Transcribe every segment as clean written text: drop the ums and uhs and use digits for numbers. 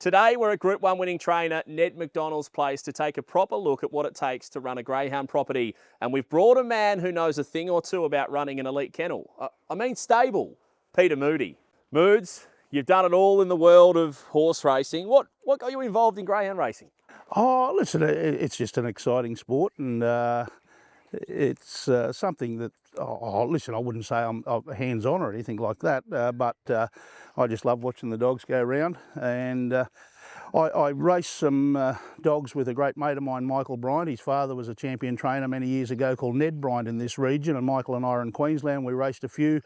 Today we're at Group 1 winning trainer Ned McDonald's place to take a proper look at what it takes to run a greyhound property. And we've brought a man who knows a thing or two about running an elite kennel. I mean stable, Peter Moody. Moods, you've done it all in the world of horse racing. What got you involved in greyhound racing? Oh, listen, it's just an exciting sport, and it's something that, listen, I wouldn't say I'm hands-on or anything like that, but I just love watching the dogs go around. And I raced some dogs with a great mate of mine, Michael Bryant. His father was a champion trainer many years ago called Ned Bryant in this region, and Michael and I are in Queensland. We raced a few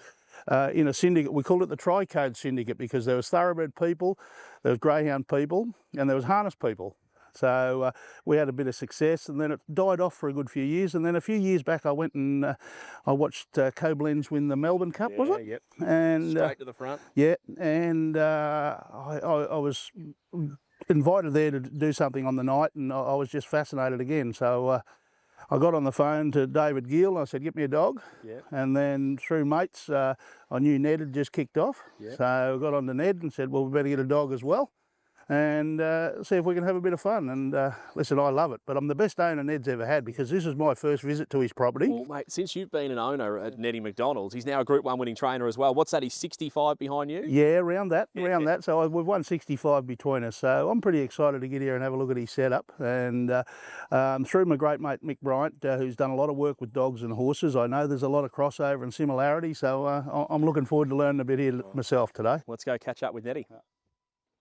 in a syndicate. We called it the Tri-Code Syndicate because there was thoroughbred people, there was greyhound people, and there was harness people. So we had a bit of success, and then it died off for a good few years. And then a few years back, I went and I watched Koblenz win the Melbourne Cup, was it? Yep. And straight to the front. Yeah, and I was invited there to do something on the night, and I was just fascinated again. So I got on the phone to David Gill, and I said, get me a dog. Yep. And then through mates, I knew Ned had just kicked off. Yep. So I got on to Ned and said, well, we better get a dog as well, and see if we can have a bit of fun. And listen, I love it, but I'm the best owner Ned's ever had because this is my first visit to his property. Well, mate, since you've been an owner at Neddy McDonald's, he's now a Group 1 winning trainer as well. What's that, he's 65 behind you? Yeah, around that. So we've won 65 between us. So I'm pretty excited to get here and have a look at his setup. And through my great mate Mick Bryant, who's done a lot of work with dogs and horses, I know there's a lot of crossover and similarity. So I'm looking forward to learning a bit here myself today. Let's go catch up with Neddy.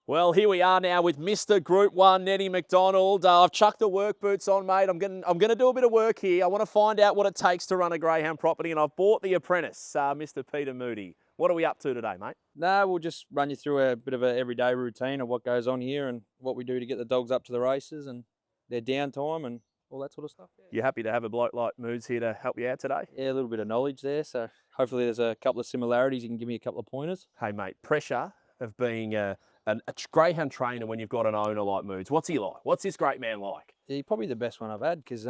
Well, here we are now with Mr. Group 1, Neddy McDonald. I've chucked the work boots on, mate. I'm going to do a bit of work here. I want to find out what it takes to run a greyhound property, and I've bought the apprentice, Mr. Peter Moody. What are we up to today, mate? No, we'll just run you through a bit of an everyday routine of what goes on here and what we do to get the dogs up to the races and their downtime and all that sort of stuff. Yeah. You happy to have a bloke like Moods here to help you out today? Yeah, a little bit of knowledge there. So hopefully there's a couple of similarities. You can give me a couple of pointers. Hey, mate, pressure of being a greyhound trainer when you've got an owner like Moods. What's he like? What's this great man like? Yeah, he's probably the best one I've had because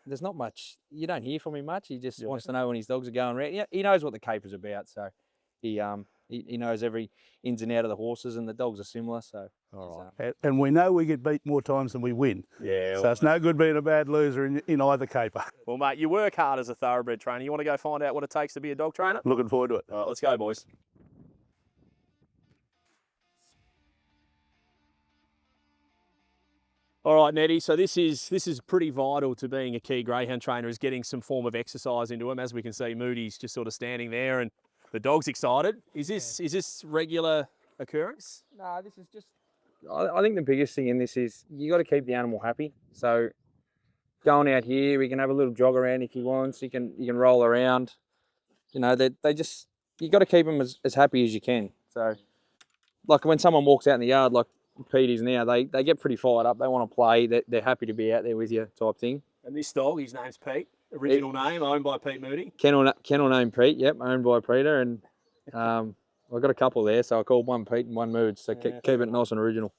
there's not much, you don't hear from him much. He just wants to know when his dogs are going around. Yeah, he knows what the caper's about, so he knows every ins and out of the horses, and the dogs are similar. So all right. And we know we get beat more times than we win. Yeah. So it's no good being a bad loser in either caper. Well, mate, you work hard as a thoroughbred trainer. You want to go find out what it takes to be a dog trainer? Looking forward to it. All right, let's go, boys. All right, Neddy, so this is pretty vital to being a key greyhound trainer, is getting some form of exercise into him. As we can see, Moody's just sort of standing there and the dog's excited. Is this regular occurrence? No, this is just, I think the biggest thing in this is you got to keep the animal happy. So going out here, we can have a little jog around if he wants. You can roll around. You know, you got to keep them as happy as you can. So like when someone walks out in the yard, like Pete is now, they get pretty fired up. They want to play. They're happy to be out there with you, type thing. And this dog, his name's Pete. Original name, owned by Pete Moody. Kennel name Pete. Yep, owned by Peter. And I've got a couple there, so I called one Pete and one Mood. So keep it nice and original.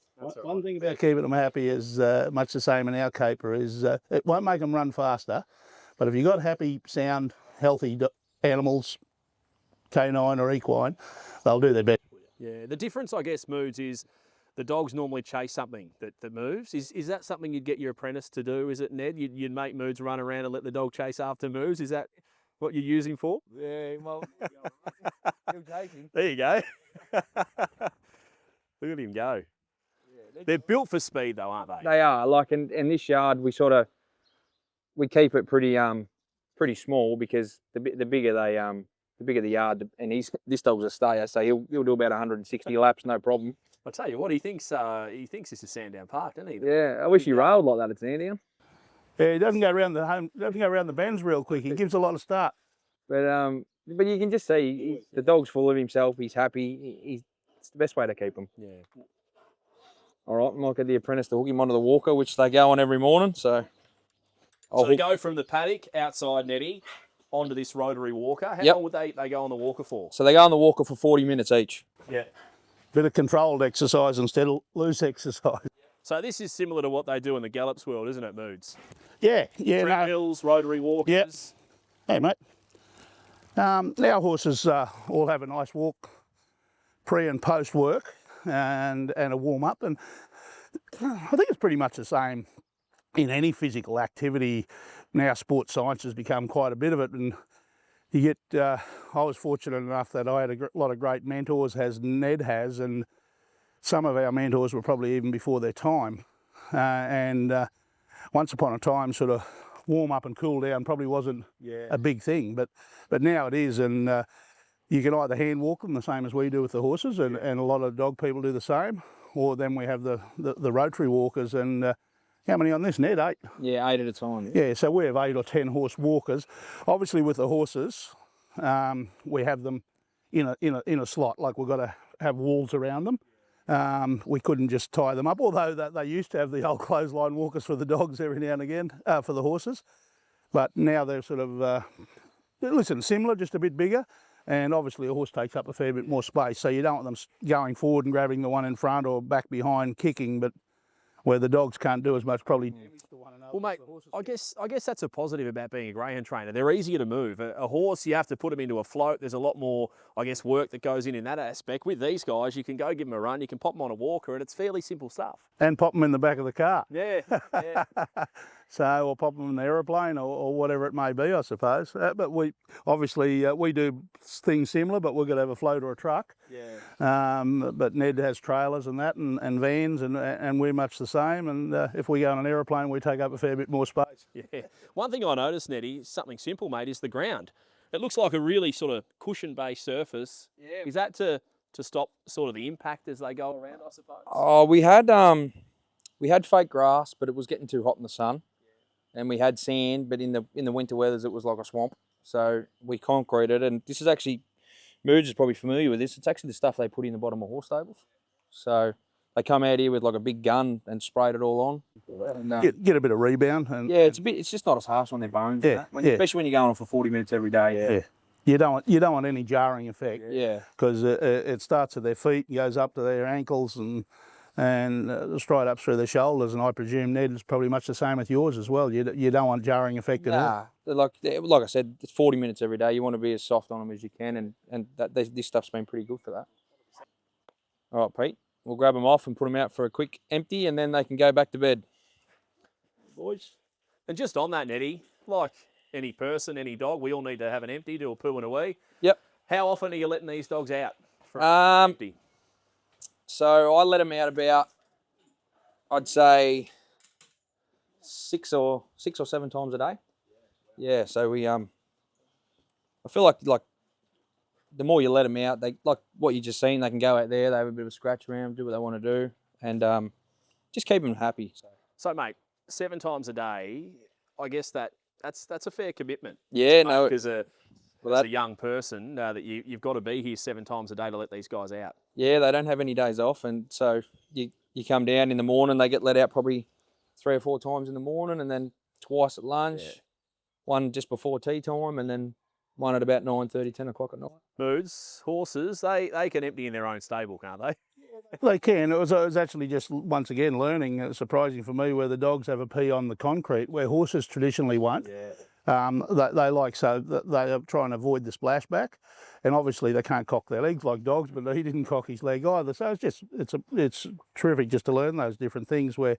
One thing about keeping them happy is much the same in our caper. Is it won't make them run faster, but if you've got happy, sound, healthy animals, canine or equine, they'll do their best. Yeah, the difference, I guess, Moods, is the dogs normally chase something that moves. Is that something you'd get your apprentice to do? Is it, Ned? You'd make Moods run around and let the dog chase after moves? Is that what you're using for? Yeah, well, he'll chase him. There you go. Look at him go. Yeah, they're built for speed though, aren't they? They are. Like in this yard, we keep it pretty small because the bigger the yard, and this dog's a stayer, so he'll do about 160 laps, no problem. I tell you what, he thinks this is Sandown Park, doesn't he? Yeah, I wish he railed like that at Sandown. Yeah, he doesn't go around the bends real quick. He gives a lot of start. But you can just see the dog's full of himself. He's happy. It's the best way to keep him. Yeah. All right, I might get the apprentice to hook him onto the walker, which they go on every morning. So they go from the paddock outside, Neddy, onto this rotary walker. How long would they go on the walker for? So they go on the walker for 40 minutes each. Yeah. Bit of controlled exercise instead of loose exercise. So this is similar to what they do in the Gallops world, isn't it, Moods? Yeah. Treadmills, rotary walkers. Yep. Hey, mate. Our horses all have a nice walk pre and post work. and a warm up. And I think it's pretty much the same in any physical activity. Now sports science has become quite a bit of it, and you get, I was fortunate enough that I had a lot of great mentors, as Ned has, and some of our mentors were probably even before their time. Once upon a time, sort of warm up and cool down probably wasn't a big thing, but now it is. And you can either hand walk them the same as we do with the horses, and a lot of dog people do the same, or then we have the rotary walkers. And how many on this, Ned? 8? Yeah, 8 at a time. Yeah, so we have 8 or 10 horse walkers. Obviously with the horses, we have them in a slot, like we've got to have walls around them. We couldn't just tie them up, although they used to have the old clothesline walkers for the dogs every now and again, for the horses. But now they're sort of, similar, just a bit bigger. And obviously a horse takes up a fair bit more space, so you don't want them going forward and grabbing the one in front or back behind kicking, but where the dogs can't do as much probably. Well, mate, I guess that's a positive about being a greyhound trainer. They're easier to move. A horse, you have to put them into a float. There's a lot more, I guess, work that goes in that aspect. With these guys, you can go give them a run, you can pop them on a walker, and it's fairly simple stuff. And pop them in the back of the car. Yeah. So, or pop them in the aeroplane, or whatever it may be, I suppose. But we obviously we do things similar, but we're going to have a float or a truck. Yeah. But Ned has trailers and that, and vans, and we're much the same. And if we go on an aeroplane, we take up a fair bit more space. Yeah. One thing I noticed, Neddy, something simple, mate, is the ground. It looks like a really sort of cushion-based surface. Yeah. Is that to stop sort of the impact as they go around, I suppose? Oh, we had fake grass, but it was getting too hot in the sun. And we had sand, but in the winter weathers, it was like a swamp. So we concreted, and this is actually, Moods is probably familiar with this. It's actually the stuff they put in the bottom of horse stables. So they come out here with like a big gun and sprayed it all on. And, get a bit of rebound. And, yeah, it's just not as harsh on their bones. Yeah, especially when you're going on for 40 minutes every day. Yeah. You don't want any jarring effect. Yeah. Because it starts at their feet, goes up to their ankles, and straight up through the shoulders, and I presume, Ned, is probably much the same with yours as well. You don't want jarring effect at all. Like I said, it's 40 minutes every day. You want to be as soft on them as you can, and this stuff's been pretty good for that. All right, Pete, we'll grab them off and put them out for a quick empty, and then they can go back to bed. Boys. And just on that, Neddy, like any person, any dog, we all need to have an empty, do a poo and a wee. Yep. How often are you letting these dogs out for empty? So I let them out about, I'd say, 6 or 7 times a day. Yeah. So we I feel like the more you let them out, they like what you just seen. They can go out there, they have a bit of a scratch around, do what they want to do, and just keep them happy. So mate, 7 times a day, I guess that's a fair commitment. Yeah. No. Because as a young person, that you've got to be here 7 times a day to let these guys out. Yeah, they don't have any days off, and so you come down in the morning, they get let out probably 3 or 4 times in the morning, and then twice at lunch, one just before tea time, and then one at about 9:30, 10 o'clock at night. Moods, horses, they can empty in their own stable, can't they? They can. It was actually just, once again, learning. It was surprising for me where the dogs have a pee on the concrete, where horses traditionally won't. Yeah. They try and avoid the splashback, and obviously they can't cock their legs like dogs, but he didn't cock his leg either. So it's terrific just to learn those different things where,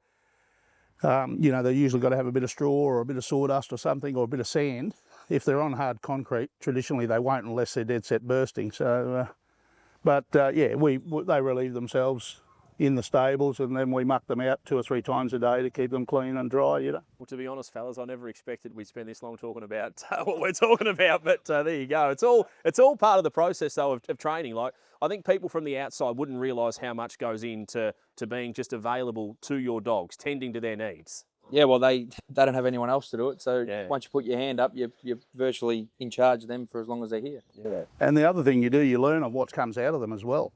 they usually got to have a bit of straw or a bit of sawdust or something, or a bit of sand. If they're on hard concrete, traditionally they won't unless they're dead set bursting. So, they relieve themselves in the stables, and then we muck them out 2 or 3 times a day to keep them clean and dry, Well, to be honest, fellas, I never expected we'd spend this long talking about what we're talking about, but there you go. It's all part of the process, though, of training. Like, I think people from the outside wouldn't realise how much goes into being just available to your dogs, tending to their needs. Yeah, well, they don't have anyone else to do it, so once you put your hand up, you're virtually in charge of them for as long as they're here. Yeah. And the other thing you do, you learn of what comes out of them as well.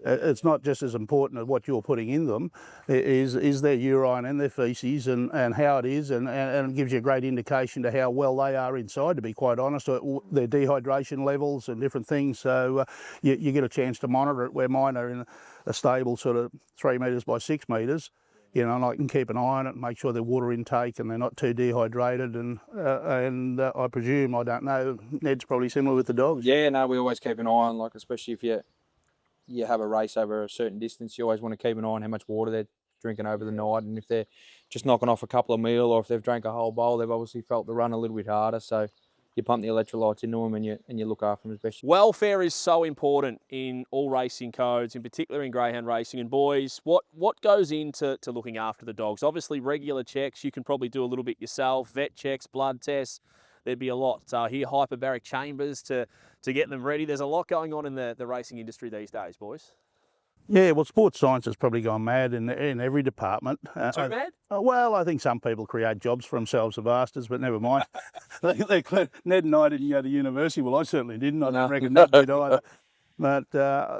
It's not just as important as what you're putting in them, is their urine and their faeces and how it is, and it gives you a great indication to how well they are inside, to be quite honest, their dehydration levels and different things. So you get a chance to monitor it, where mine are in a stable sort of 3 metres by 6 metres, and I can keep an eye on it and make sure their water intake and they're not too dehydrated. And I presume, I don't know, Ned's probably similar with the dogs. Yeah, no, we always keep an eye on, like, especially if you you have a race over a certain distance, you always want to keep an eye on how much water they're drinking over the night, and if they're just knocking off a couple of meal, or if they've drank a whole bowl, they've obviously felt the run a little bit harder. So you pump the electrolytes into them, and you look after them as best you can. Welfare is so important in all racing codes, in particular in greyhound racing. And boys, what goes into looking after the dogs? Obviously, regular checks. You can probably do a little bit yourself. Vet checks, blood tests. There'd be a lot here. Hyperbaric chambers to get them ready. There's a lot going on in the racing industry these days, boys. Yeah, well, sports science has probably gone mad in every department. Too mad? Well, I think some people create jobs for themselves, the bastards, but never mind. Ned and I didn't go to university. Well, I certainly didn't. I don't reckon Ned did either. But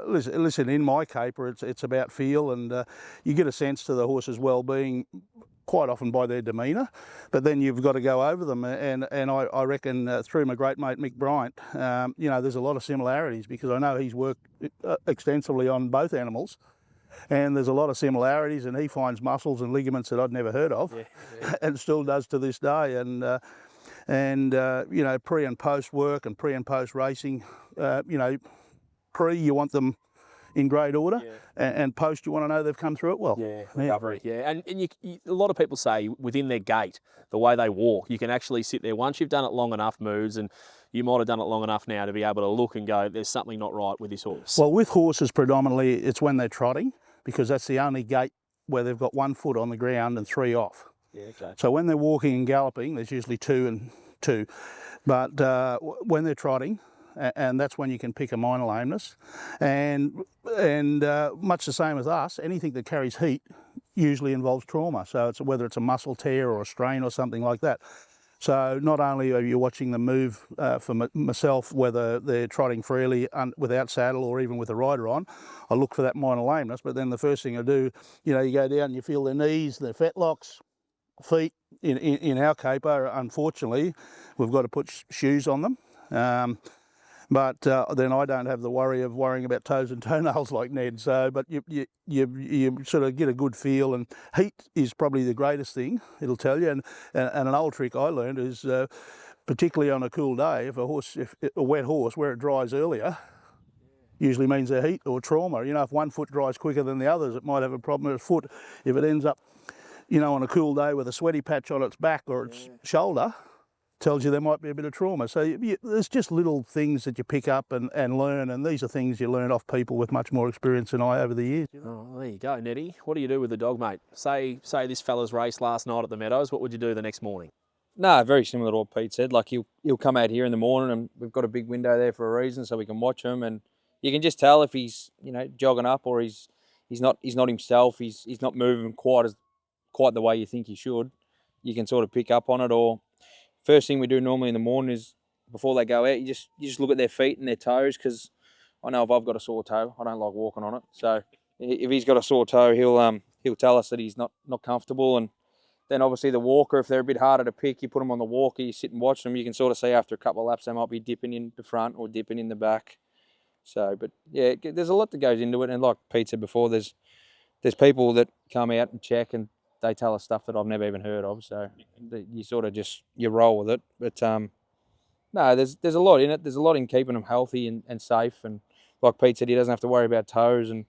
listen, in my caper, it's about feel, and you get a sense to the horse's well-being quite often by their demeanour, but then you've got to go over them, and I reckon through my great mate Mick Bryant, you know, there's a lot of similarities, because I know he's worked extensively on both animals, and there's a lot of similarities, and he finds muscles and ligaments that I'd never heard of, and still does to this day, and you know, pre and post work and pre and post racing, you know, pre you want them in great order, and post you want to know they've come through it well. Recovery. Yeah, and a lot of people say within their gait, the way they walk, you can actually sit there once you've done it long enough, Moods, and you might have done it long enough now to be able to look and go, there's something not right with this horse. Well, with horses predominantly, it's when they're trotting, because that's the only gait where they've got 1 foot on the ground and 3 off. Yeah, okay. So when they're walking and galloping, there's usually 2 and 2, but when they're trotting, and that's when you can pick a minor lameness, and much the same as us, anything that carries heat usually involves trauma. So it's whether it's a muscle tear or a strain or something like that. So not only are you watching them move for myself, whether they're trotting freely without saddle or even with a rider on, I look for that minor lameness. But then the first thing I do, you know, you go down and you feel their knees, their fetlocks, feet. In our caper, unfortunately, we've got to put shoes on them. But then I don't have the worrying about toes and toenails like Ned. So, but you sort of get a good feel, and heat is probably the greatest thing. It'll tell you. And an old trick I learned is, particularly on a cool day, if a wet horse where it dries earlier, usually means they're heat or trauma. You know, if 1 foot dries quicker than the others, it might have a problem with a foot. If it ends up, you know, on a cool day with a sweaty patch on its back or its shoulder, tells you there might be a bit of trauma. So there's just little things that you pick up and learn, and these are things you learn off people with much more experience than I over the years. Oh, there you go, Neddy. What do you do with the dog, mate? Say this fella's race last night at the Meadows. What would you do the next morning? No, very similar to what Pete said. Like he'll come out here in the morning, and we've got a big window there for a reason, so we can watch him, and you can just tell if he's, you know, jogging up, or he's not himself. He's not moving quite the way you think he should. You can sort of pick up on it. Or first thing we do normally in the morning is, before they go out, you just look at their feet and their toes, because I know if I've got a sore toe, I don't like walking on it. So if he's got a sore toe, he'll tell us that he's not comfortable. And then obviously the walker, if they're a bit harder to pick, you put them on the walker, you sit and watch them. You can sort of see after a couple of laps they might be dipping in the front or dipping in the back. So, but yeah, there's a lot that goes into it. And like Pete said before, there's people that come out and check, and they tell us stuff that I've never even heard of. So you sort of you roll with it. But no, there's a lot in it. There's a lot in keeping them healthy and safe. And like Pete said, he doesn't have to worry about toes. And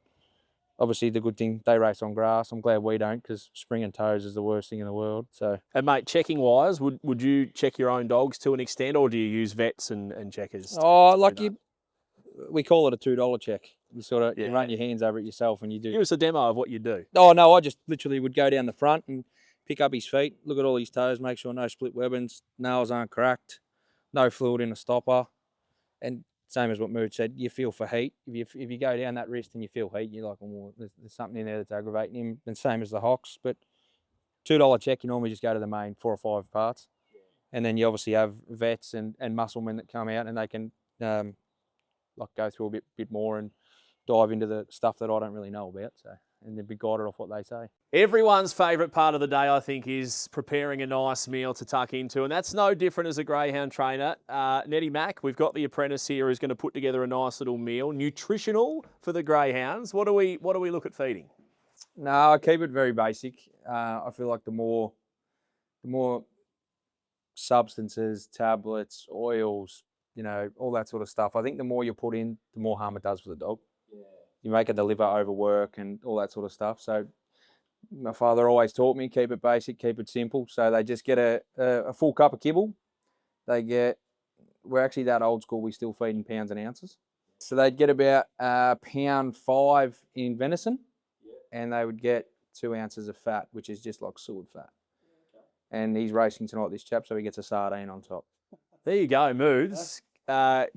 obviously the good thing, they race on grass. I'm glad we don't, because springing toes is the worst thing in the world. So. And mate, checking wise, would you check your own dogs to an extent, or do you use vets and checkers? Oh, like we call it a $2 check. You sort of you run your hands over it yourself, and you do. Give us a demo of what you do. Oh no, I just literally would go down the front and pick up his feet, look at all his toes, make sure no split webbings, nails aren't cracked, no fluid in a stopper, and same as what Mood said, you feel for heat. If you go down that wrist and you feel heat, you're like, oh, there's something in there that's aggravating him. And same as the hocks, but $2 check, you normally just go to the main 4 or 5 parts, and then you obviously have vets and musclemen that come out, and they can like go through a bit more and dive into the stuff that I don't really know about. So, and then be guided off what they say. Everyone's favourite part of the day, I think, is preparing a nice meal to tuck into, and that's no different as a greyhound trainer. Neddy Mac, we've got the apprentice here who's going to put together a nice little meal, nutritional for the greyhounds. What do we look at feeding? No, I keep it very basic. I feel like the more substances, tablets, oils, you know, all that sort of stuff, I think the more you put in, the more harm it does for the dog. you make it deliver over work and all that sort of stuff. So my father always taught me, keep it basic, keep it simple. So they just get a full cup of kibble. We're actually that old school, we still feed in pounds and ounces. So they'd get about £1.5 in venison, and they would get 2 ounces of fat, which is just like sword fat. And he's racing tonight, this chap, so he gets a sardine on top. There you go, Moods.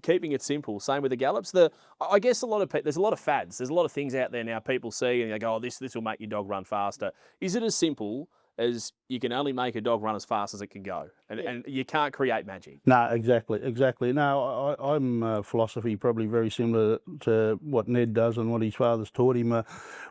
Keeping it simple. Same with the gallops. I guess there's a lot of fads. There's a lot of things out there now people see and they go, oh, this will make your dog run faster. Is it as simple as you can only make a dog run as fast as it can go, and you can't create magic? No, exactly. No, I'm philosophy probably very similar to what Ned does and what his father's taught him.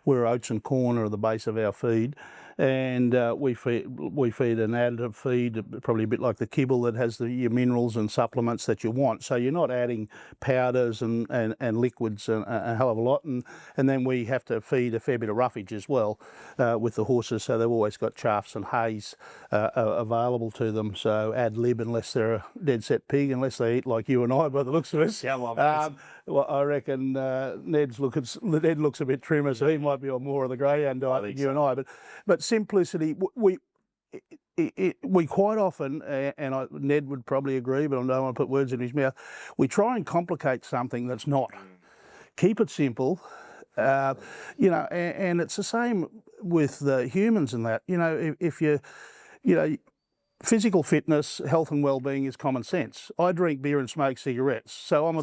Where oats and corn are the base of our feed, and we feed an additive feed, probably a bit like the kibble that has your minerals and supplements that you want. So you're not adding powders and liquids a hell of a lot, and then we have to feed a fair bit of roughage as well with the horses, so they've always got chaffs and hays available to them. So ad lib, unless they're a dead set pig, unless they eat like you and I by the looks of it. Well, I reckon Ned looks a bit trimmer, so he might be on more of the greyhound diet than you and I. But simplicity, we quite often, and Ned would probably agree, but I don't want to put words in his mouth, we try and complicate something that's not. Keep it simple, you know, and it's the same with the humans and that. You know, if you know, physical fitness, health and well-being is common sense. I drink beer and smoke cigarettes, so I'm a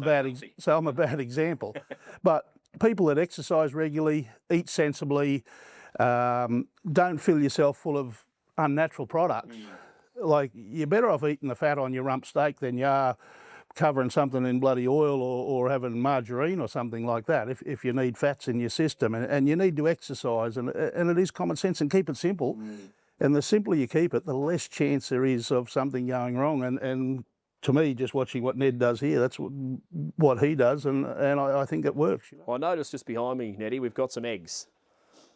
bad example. But people that exercise regularly, eat sensibly, don't fill yourself full of unnatural products. Like, you're better off eating the fat on your rump steak than you are covering something in bloody oil or having margarine or something like that if you need fats in your system. And you need to exercise, and it is common sense, and keep it simple. And the simpler you keep it, the less chance there is of something going wrong. And to me, just watching what Ned does here, that's what he does, and I think it works. You know? Well, I noticed just behind me, Neddy, we've got some eggs.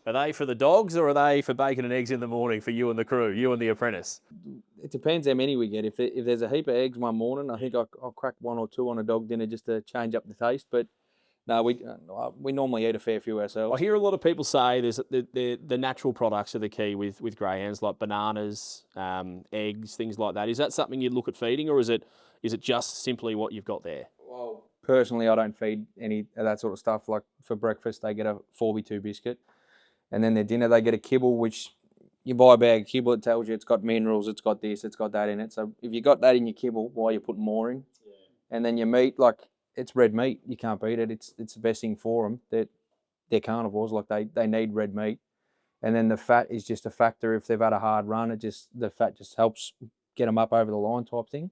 Are they for the dogs, or are they for bacon and eggs in the morning for you and the crew, you and the apprentice? It depends how many we get. If there's a heap of eggs one morning, I think I'll crack 1 or 2 on a dog dinner just to change up the taste. But no, we normally eat a fair few ourselves. I hear a lot of people say the natural products are the key with greyhounds, like bananas, eggs, things like that. Is that something you'd look at feeding, or is it just simply what you've got there? Well, personally, I don't feed any of that sort of stuff. Like for breakfast, they get a 4x2 biscuit. And then their dinner, they get a kibble, which you buy a bag of kibble, it tells you it's got minerals, it's got this, it's got that in it. So if you got that in your kibble, why are you putting more in? Yeah. And then your meat, like, it's red meat. You can't beat it. It's the best thing for them. They're carnivores, like they need red meat. And then the fat is just a factor. If they've had a hard run, the fat just helps get them up over the line type thing.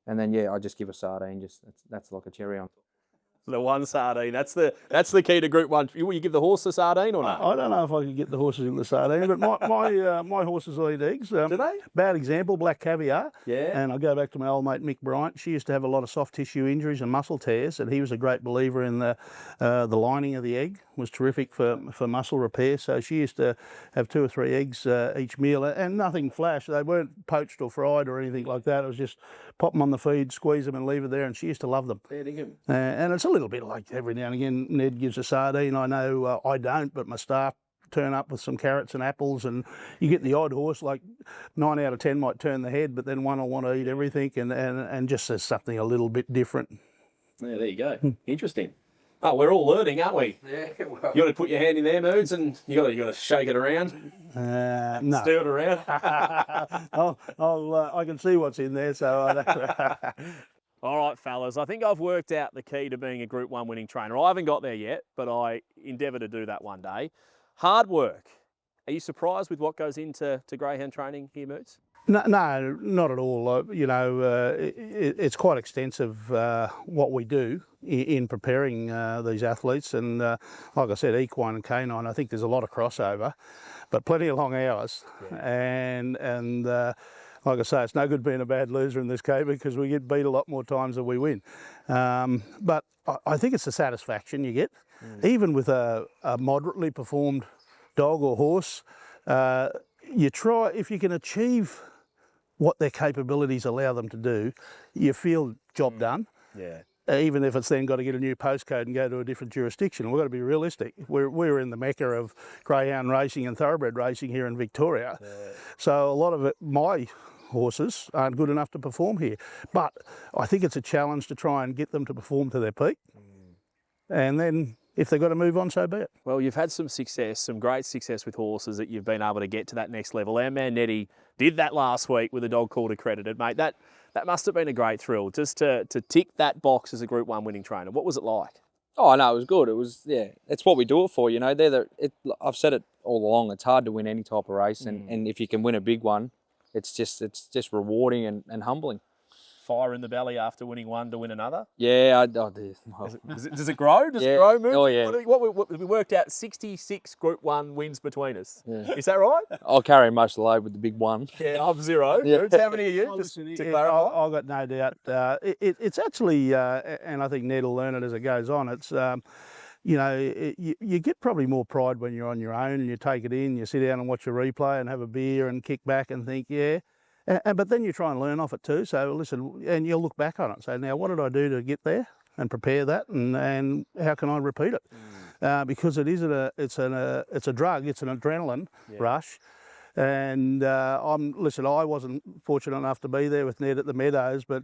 And then, yeah, I just give a sardine. That's like a cherry on top. The one sardine. That's the key to Group 1. Will you give the horse a sardine or not? I don't know if I could get the horses in the sardine, but my horses will eat eggs. Do they? Bad example, black caviar. Yeah. And I go back to my old mate Mick Bryant. She used to have a lot of soft tissue injuries and muscle tears, and he was a great believer in the lining of the egg was terrific for muscle repair. So she used to have 2 or 3 eggs each meal, and nothing flash. They weren't poached or fried or anything like that. It was just pop them on the feed, squeeze them, and leave it there. And she used to love them. And it's a little bit like every now and again Ned gives a sardine. I know I don't, but my staff turn up with some carrots and apples, and you get the odd horse, like 9 out of 10 might turn the head, but then one will want to eat everything, and just says something a little bit different. Yeah, there you go. Interesting. Oh, we're all learning, aren't we? Yeah, well. You got to put your hand in there, Moods, and you got to shake it around. No. Stir it around. I can see what's in there, so. All right, fellas, I think I've worked out the key to being a Group 1 winning trainer. I haven't got there yet, but I endeavour to do that one day. Hard work. Are you surprised with what goes into greyhound training here, Moods? No, not at all. You know, it's quite extensive what we do in preparing these athletes, and like I said, equine and canine, I think there's a lot of crossover, but plenty of long hours. Yeah. And like I say, it's no good being a bad loser in this game because we get beat a lot more times than we win. But I think it's the satisfaction you get, even with a moderately performed dog or horse. You try, if you can achieve what their capabilities allow them to do, you feel job done. Yeah. even if it's then got to get a new postcode and go to a different jurisdiction. We've got to be realistic. We're in the mecca of greyhound racing and thoroughbred racing here in Victoria. Yeah. So a lot of my horses aren't good enough to perform here. But I think it's a challenge to try and get them to perform to their peak. And then if they've got to move on, so be it. Well, you've had some success, some great success with horses that you've been able to get to that next level. Our man Nettie did that last week with a dog called Accredited, mate. That must have been a great thrill, just to tick that box as a Group 1 winning trainer. What was it like? Oh, no, it was good. It was, yeah, it's what we do it for, you know. I've said it all along, it's hard to win any type of race, and if you can win a big one, it's just rewarding and humbling. Fire in the belly after winning one to win another? Yeah, Does it grow? Does it grow, Moody? Oh, yeah. What we worked out 66 Group 1 wins between us. Yeah. Is that right? I'll carry most of the load with the big one. Yeah, I'm 0. Yeah. How many are you? Just to clarify. I've got no doubt. It's actually, and I think Ned will learn it as it goes on, it's, you know, you get probably more pride when you're on your own and you take it in, you sit down and watch a replay and have a beer and kick back and think, yeah. But then you try and learn off it too. So listen, and you'll look back on it. So now, what did I do to get there and prepare that, and how can I repeat it? Because it's a drug, it's an adrenaline rush. And I wasn't fortunate enough to be there with Ned at the Meadows, but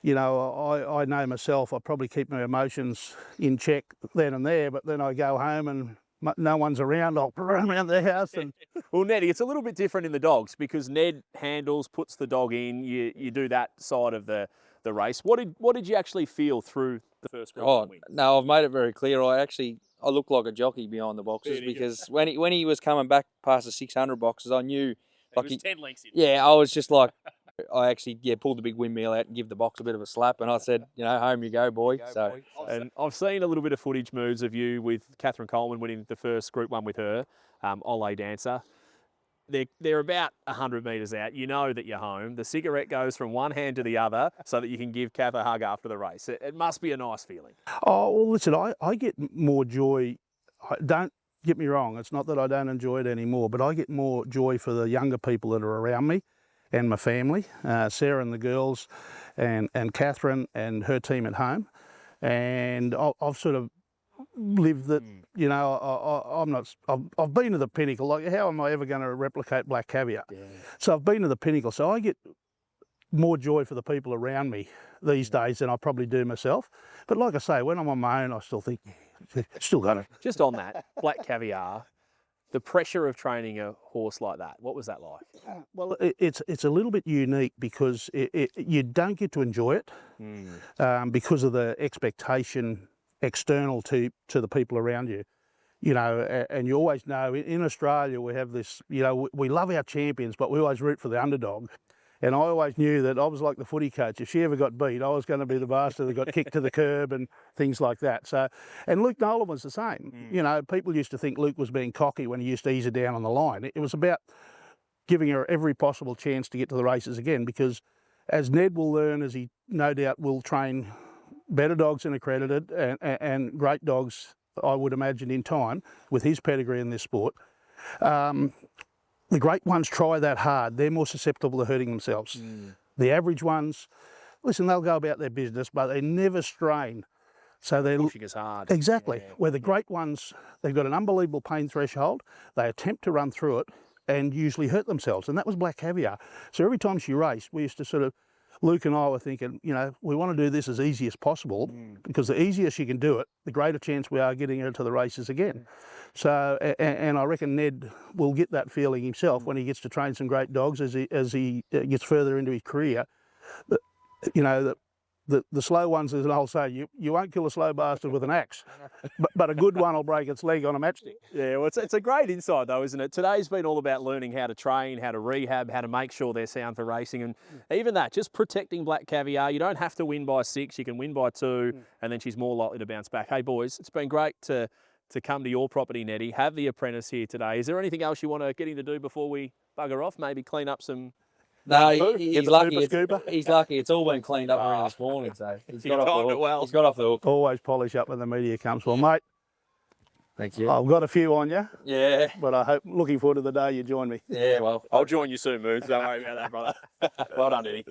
you know, I know myself. I probably keep my emotions in check then and there, but then I go home and no one's around, I'll run around the house. And well, Nettie, it's a little bit different in the dogs because Ned handles, puts the dog in, you do that side of the race. What did you actually feel through the first Group 1 win? No, I've made it very clear. I look like a jockey behind the boxes because when he was coming back past the 600 boxes, I knew like he was 10 lengths in. Yeah, I was just like, I actually pulled the big windmill out and give the box a bit of a slap, and I said, you know, home you go, boy. And I've seen a little bit of footage moves of you with Catherine Coleman winning the first Group 1 with her, Ole Dancer. They're about 100 metres out. You know that you're home. The cigarette goes from one hand to the other so that you can give Kath a hug after the race. It must be a nice feeling. Oh, well, listen, I get more joy. Don't get me wrong. It's not that I don't enjoy it anymore, but I get more joy for the younger people that are around me and my family, Sarah and the girls, and Catherine and her team at home. And I've sort of lived that, you know, I've been to the pinnacle. Like, how am I ever going to replicate Black Caviar? Yeah. So I've been to the pinnacle. So I get more joy for the people around me these days than I probably do myself. But like I say, when I'm on my own, I still think, still got it. Just on that, Black Caviar, the pressure of training a horse like that, what was that like? Well, it's a little bit unique because you don't get to enjoy it because of the expectation external to the people around you. You know, and you always know in Australia we have this, you know, we love our champions, but we always root for the underdog. And I always knew that I was like the footy coach. If she ever got beat, I was going to be the bastard that got kicked to the curb and things like that. So, and Luke Nolan was the same. You know, people used to think Luke was being cocky when he used to ease her down on the line. It was about giving her every possible chance to get to the races again, because as Ned will learn, as he no doubt will train better dogs than Accredited and great dogs, I would imagine, in time, with his pedigree in this sport, the great ones try that hard. They're more susceptible to hurting themselves. The average ones, listen, they'll go about their business, but they never strain. So they're pushing as hard. Exactly. Yeah. Where the great ones, they've got an unbelievable pain threshold. They attempt to run through it and usually hurt themselves. And that was Black Caviar. So every time she raced, we used to sort of, Luke and I were thinking, you know, we want to do this as easy as possible because the easier she can do it, the greater chance we are getting her to the races again. So, and I reckon Ned will get that feeling himself when he gets to train some great dogs as he gets further into his career. But, you know, the slow ones, as an old saying, you won't kill a slow bastard with an axe, but a good one will break its leg on a matchstick. Yeah, well, it's a great insight though, isn't it? Today's been all about learning how to train, how to rehab, how to make sure they're sound for racing, and even that, just protecting Black Caviar. You don't have to win by 6, you can win by 2, and then she's more likely to bounce back. Hey boys, it's been great to come to your property, Nettie, have the apprentice here today. Is there anything else you want to get him to do before we bugger off? Maybe clean up some... No, he's lucky. He's lucky. It's all been cleaned up around this morning, so he's got off the hook. Well. He's got off the hook. Always polish up when the media comes. Well, mate, thank you. I've got a few on you. Yeah. But looking forward to the day you join me. Yeah, well. I'll join you soon, Moons. Don't worry about that, brother. Well done, Eddie.